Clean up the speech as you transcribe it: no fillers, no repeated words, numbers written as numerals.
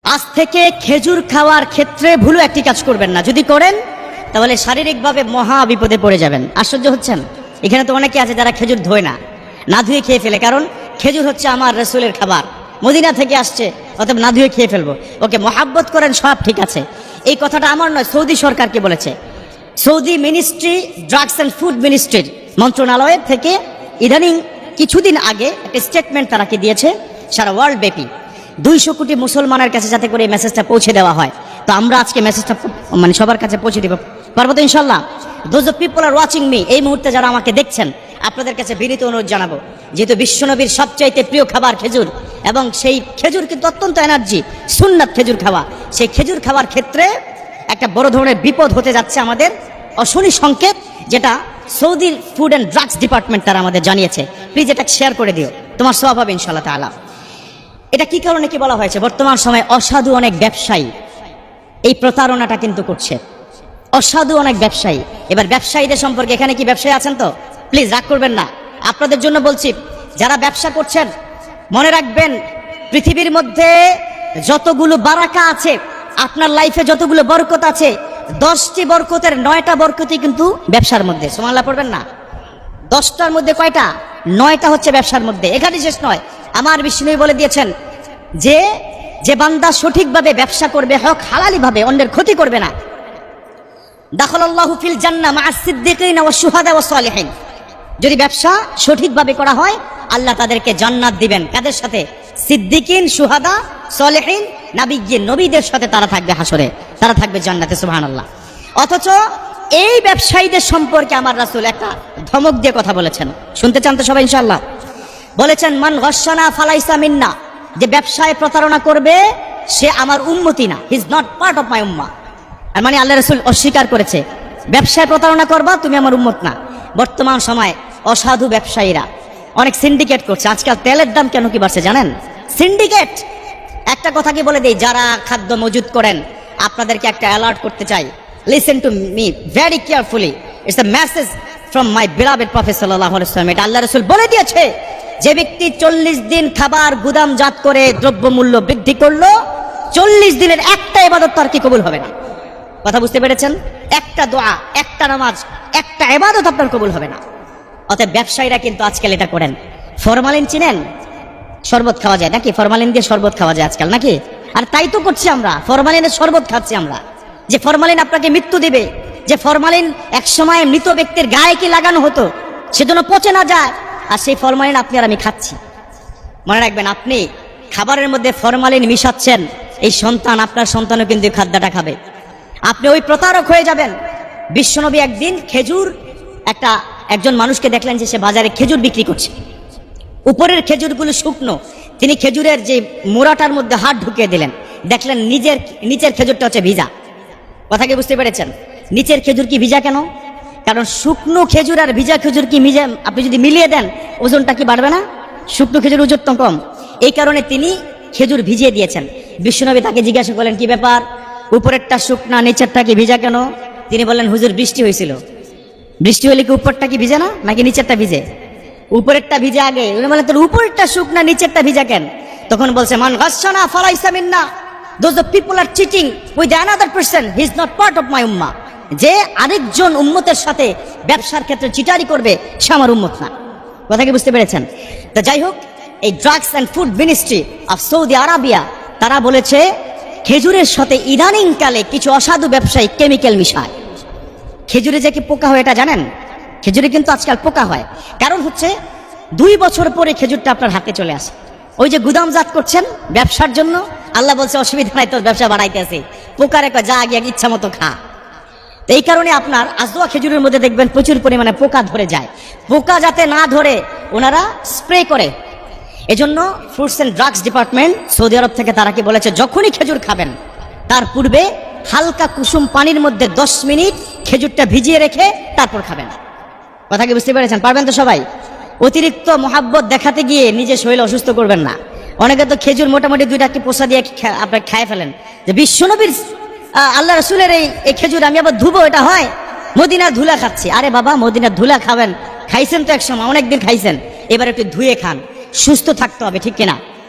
আজ থেকে খেজুর খাওয়ার ক্ষেত্রে ভুলও একটি কাজ করবেন না। যদি করেন তাহলে শারীরিকভাবে মহা বিপদে পড়ে যাবেন। আশ্চর্য হচ্ছেন, এখানে তো অনেকে আছে যারা খেজুর ধোয় না, না ধুয়ে খেয়ে ফেলে। কারণ খেজুর হচ্ছে আমার রাসূলের খাবার, মদিনা থেকে আসছে, অতএব না ধুয়ে খেয়ে ফেলবো। ওকে মহাব্বত করেন, সব ঠিক আছে। এই কথাটা আমার নয়, সৌদি সরকারকে বলেছে। Saudi ministry, drugs and food মিনিস্ট্রির মন্ত্রণালয়ের থেকে ইদানিং কিছুদিন আগে একটা স্টেটমেন্ট তারা কি দিয়েছে, সারা ওয়ার্ল্ড ব্যাপী 200 কোটি মুসলমানের কাছে যাতে করে এই মেসেজটা পৌঁছে দেওয়া হয়। তো আমরা আজকে মেসেজটা সবার কাছে পৌঁছে দেব, পারবো তো ইনশাল্লাহ। Those of people are watching me, এই মুহূর্তে যারা আমাকে দেখছেন, আপনাদের কাছে বিনীত অনুরোধ জানাবো, যেহেতু বিশ্বনবীর সবচাইতে প্রিয় খাবার খেজুর, এবং সেই খেজুর কিন্তু অত্যন্ত এনার্জি, সুন্নাত খেজুর খাওয়া। সেই খেজুর খাওয়ার ক্ষেত্রে একটা বড় ধরনের বিপদ হতে যাচ্ছে আমাদের, অশনি সংকেত, যেটা সৌদির ফুড অ্যান্ড ড্রাগস ডিপার্টমেন্ট তারা আমাদের জানিয়েছে। প্লিজ এটা শেয়ার করে দিও, তোমার সওয়াব হবে ইনশাআল্লাহ তাআলা। এটা কি কারণে কি বলা হয়েছে? বর্তমান সময়ে অসাধু অনেক ব্যবসায়ী এই প্রতারণাটা কিন্তু করছে, অসাধু অনেক ব্যবসায়ী। এবার ব্যবসায়ীদের সম্পর্কে, এখানে কি ব্যবসায়ী আছেন তো? প্লিজ রাগ করবেন না, আপনাদের জন্য বলছি। যারা ব্যবসা করছেন মনে রাখবেন, পৃথিবীর মধ্যে যতগুলো বারাকা আছে, আপনার লাইফে যতগুলো বরকত আছে, 10টি বরকতের 9টা বরকতই কিন্তু ব্যবসার মধ্যে। সুবহানাল্লাহ পড়বেন না? 10টার মধ্যে কয়টা? 9টা হচ্ছে ব্যবসার মধ্যে। এখানে শেষ নয়, আমার বিষ্ণু বলে দিয়েছেন যে যে বান্দা সঠিকভাবে ব্যবসা করবে, হক হালালি ভাবে, অন্যের ক্ষতি করবে না, দাখালাল্লাহু ফিল জান্নাহ মা'আস সিদ্দিকিন ওয়াশ শুহাদা ওয়াস সালিহিন। যদি ব্যবসা সঠিকভাবে করা হয়, আল্লাহ তাদেরকে জান্নাত দিবেন। কাদের সাথে? সিদ্দিকিন, শুহাদা, সালিহিন, নবীদের সাথে তারা থাকবে হাসরে, তারা থাকবে জান্নাতে। সুবহানাল্লাহ। অথচ এই ব্যবসায়ীদের সম্পর্কে আমার রাসূল একটা ধমক দিয়ে কথা বলেছেন, শুনতে চান তো সবাই ইনশাআল্লাহ? বলেছেন, মান গশশানা ফালাইসা মিন্না, যে ব্যবসায় প্রতারণা করবে সে আমার উম্মতি না, he is not part of my উম্মাহ। আর মানে আল্লাহ রাসূল অস্বীকার করেছে, ব্যবসায় প্রতারণা করবা তুমি আমার উম্মত না। বর্তমান সময় অসাধু ব্যবসায়ীরা অনেক সিন্ডিকেট করছে। আজকাল তেলের দাম কেন কি বাড়ছে জানেন? সিন্ডিকেট। একটা কথা কি বলে দেই, যারা খাদ্য মজুদ করেন, আপনাদেরকে একটা অ্যালার্ট করতে চাই। Listen to me very carefully, it's a message from my beloved prophet সাল্লাল্লাহু আলাইহি ওয়াসাল্লাম। এটা আল্লাহ রাসূল বলে দিয়েছে, যে ব্যক্তি 40 দিন খাবার গুদামজাত করে দ্রব্যমূল্য বৃদ্ধি করলো, 40 দিনের একটা ইবাদত তার কি কবুল হবে না। কথা বুঝতে পেরেছেন? একটা দোয়া, একটা নামাজ, একটা ইবাদত আপনার কবুল হবে না। অতএব ব্যবসায়ীরা কিন্তু আজকাল এটা করেন। ফরমালিন চিনেন? শরবত খাওয়া যায় নাকি? ফরমালিন দিয়ে শরবত খাওয়া যায় আজকাল নাকি? আর তাই তো করছি আমরা, ফরমালিনের শরবত খাচ্ছি আমরা। যে ফরমালিন আপনাকে মৃত্যু দিবে, যে ফরমালিন একসময় মৃত ব্যক্তির গায়ে কি লাগানো হতো সেজন্য পচে না যায়, আর সেই ফরমালিন আপনি আর আমি খাচ্ছি। মনে রাখবেন, আপনি খাবারের মধ্যে ফরমালিন মিশাচ্ছেন, এই সন্তান, আপনার সন্তানও কিন্তু খাদ্যটা খাবে। আপনি ওই প্রতারক হয়ে যাবেন। বিশ্বনবী একদিন খেজুর, একজন মানুষকে দেখলেন যে সে বাজারে খেজুর বিক্রি করছে। উপরের খেজুরগুলো শুকনো, তিনি খেজুরের যে মোড়াটার মধ্যে হাত ঢুকিয়ে দিলেন, দেখলেন নিচের খেজুরটা হচ্ছে ভিজা। কথা কি বুঝতে পেরেছেন? নিচের খেজুর কি ভিজা কেন? কারণ শুকনো খেজুর আর ভিজা খেজুর কি আপনি যদি মিলিয়ে দেন, ওজনটা কি বাড়বে না? শুকনো খেজুর ওজন তো কম। এই কারণে তিনি খেজুর ভিজিয়ে দিয়েছেন। বিশ্বনবী তাকে জিজ্ঞাসা করলেন, কি ব্যাপার, উপরেরটা শুকনা নিচেরটা কি ভিজা কেন? তিনি বললেন, হুজুর বৃষ্টি হয়েছিল, বৃষ্টি হলে কি উপরটা কি ভিজে না, নাকি নিচেরটা ভিজে? উপরেরটা ভিজে আগে। উনি বলেন, তোর উপরেরটা শুকনা নিচেরটা ভিজা কেন? তখন বলছে, মান গাসসানা ফালাইসা মিন্না, those the people are cheating with another person, he is not part of my উম্মাহ। যে আরেকজন উম্মতের সাথে ব্যবসার ক্ষেত্রে চিটারি করবে, সে আমার উম্মত না। কথা কি বুঝতে পেরেছেন? তো যাই হোক, এই drugs and food ministry of Saudi Arabia তারা বলেছে, খেজুরের সাথে ইদানিং কালে কিছু অসাধু ব্যবসায়ী কেমিক্যাল মিশায়। খেজুরে যে কি পোকা হয় এটা জানেন? খেজুরে কিন্তু আজকাল পোকা হয়। কারণ হচ্ছে 2 বছর পরে খেজুরটা আপনার হাতে চলে আসে। ওই যে গুদামজাত করছেন ব্যবসার জন্য, আল্লাহ বলছে অসুবিধা নাই, তোর ব্যবসা বাড়াইতে আছে, পোকারে যা গিয়ে ইচ্ছা মতো খা। তো এই কারণে আপনার আজওয়া খেজুরের মধ্যে দেখবেন প্রচুর পরিমাণে পোকা ধরে যায়। পোকা যাতে না ধরে ওনারা স্প্রে করে। এজন্য fruits and drugs department Saudi Arabia থেকে তারা কি বলেছে, যখনই খেজুর খাবেন তার পূর্বে হালকা কুসুম পানির মধ্যে 10 মিনিট খেজুরটা ভিজিয়ে রেখে তারপর খাবেন। কথা কি বুঝতে পেরেছেন? পারবেন তো সবাই? অতিরিক্ত মহাব্বত দেখাতে গিয়ে নিজে শরীর অসুস্থ করবেন না। অনেকে তো খেজুর মোটামুটি 2টা কি পোষা দিয়ে আপনার খায় ফেলেন, যে বিশ্বনবীর আল্লাহ রাসূলের এই খেজুর আমি আবার ধুবো, এটা হয়? মদিনার ধুলা খাচ্ছি। আরে বাবা, মদিনার ধুলা খাবেন, খাইছেন তো একসময়, অনেকদিন খাইছেন, এবার একটু ধুয়ে খান, সুস্থ থাকতে হবে, ঠিক কিনা?